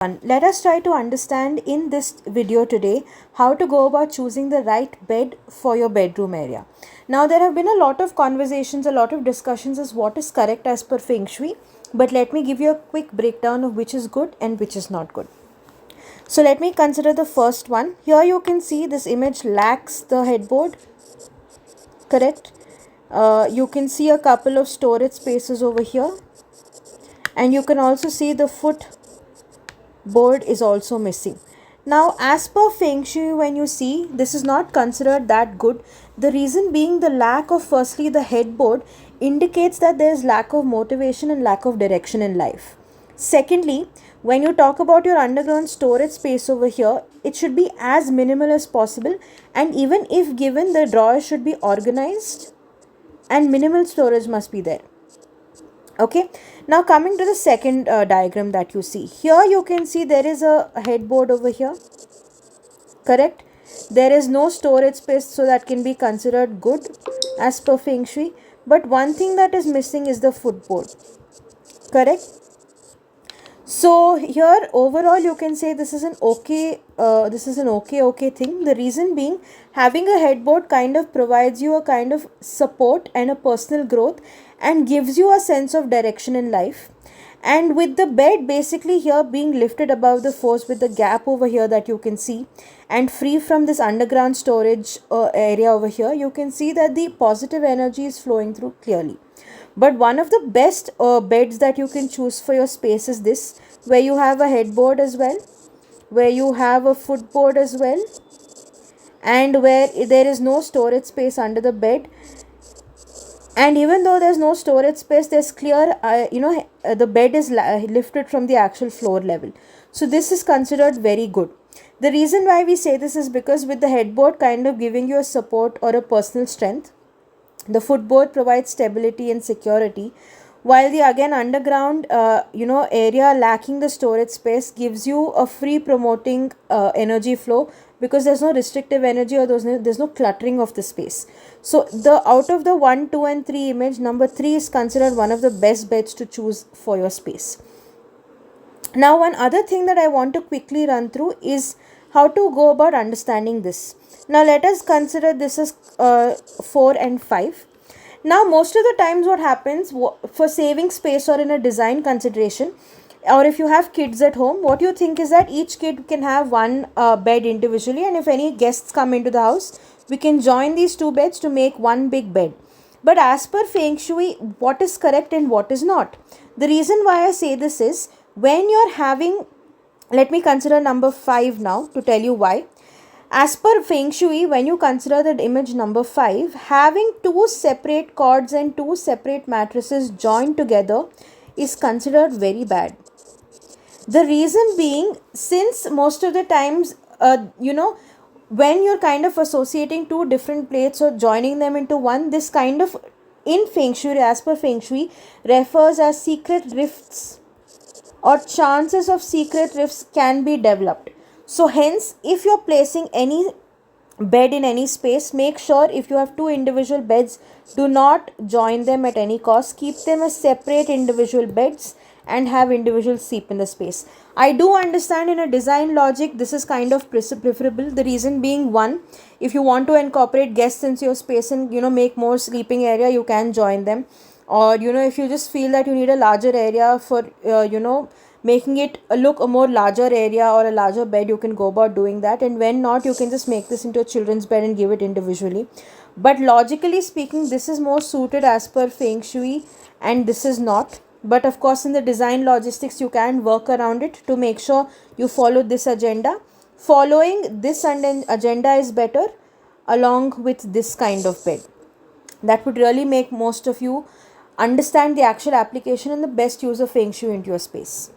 Let us try to understand in this video today how to go about choosing the right bed for your bedroom area. Now there have been a lot of conversations, a lot of discussions as what is correct as per Feng Shui, but let me give you a quick breakdown of which is good and which is not good. So let me consider the first one. Here you can see this image lacks the headboard, correct? You can see a couple of storage spaces over here, and you can also see the foot board is also missing. Now as per Feng Shui, when you see, this is not considered that good. The reason being the lack of firstly the headboard indicates that there is lack of motivation and lack of direction in life. Secondly, when you talk about your underground storage space over here, it should be as minimal as possible, and even if given, the drawers should be organized and minimal storage must be there. Okay, now coming to the second diagram that you see here, you can see there is a headboard over here, correct? There is no storage space, so that can be considered good as per Feng Shui. But one thing that is missing is the footboard, correct? So here overall you can say this is an okay thing. The reason being, having a headboard kind of provides you a kind of support and a personal growth and gives you a sense of direction in life. And with the bed basically here being lifted above the force with the gap over here that you can see, and free from this underground storage area over here, you can see that the positive energy is flowing through clearly. But one of the best beds that you can choose for your space is this, where you have a headboard as well, where you have a footboard as well, and where there is no storage space under the bed. And even though there's no storage space, there's clear the bed is lifted from the actual floor level. So this is considered very good. The reason why we say this is because with the headboard kind of giving you a support or a personal strength, the footboard provides stability and security, while the again underground area lacking the storage space gives you a free promoting energy flow, because there's no restrictive energy or there's no cluttering of the space. So the out of the 1, 2 and 3 image, number 3 is considered one of the best beds to choose for your space. Now one other thing that I want to quickly run through is how to go about understanding this. Now let us consider this as 4 and 5. Now most of the times what happens for saving space or in a design consideration, or if you have kids at home, what you think is that each kid can have one bed individually, and if any guests come into the house, we can join these two beds to make one big bed. But as per Feng Shui, what is correct and what is not? The reason why I say this is, when you're having, let me consider number 5 now to tell you why. As per Feng Shui, when you consider the image number 5, having 2 separate cots and 2 separate mattresses joined together is considered very bad. The reason being, since most of the times, when you're kind of associating 2 different plates or joining them into one, this kind of, in Feng Shui, as per Feng Shui, refers as secret rifts, or chances of secret rifts can be developed. So hence, if you're placing any bed in any space, make sure if you have 2 individual beds, do not join them at any cost. Keep them as separate individual beds and have individual sleep in the space. I do understand in a design logic this is kind of preferable. The reason being, one, if you want to incorporate guests into your space and make more sleeping area, you can join them. Or if you just feel that you need a larger area for making it look a more larger area or a larger bed, you can go about doing that. And when not, you can just make this into a children's bed and give it individually. But logically speaking, this is more suited as per Feng Shui and this is not. But of course, in the design logistics, you can work around it to make sure you follow this agenda. Following this agenda is better along with this kind of bed. That would really make most of you understand the actual application and the best use of Feng Shui into your space.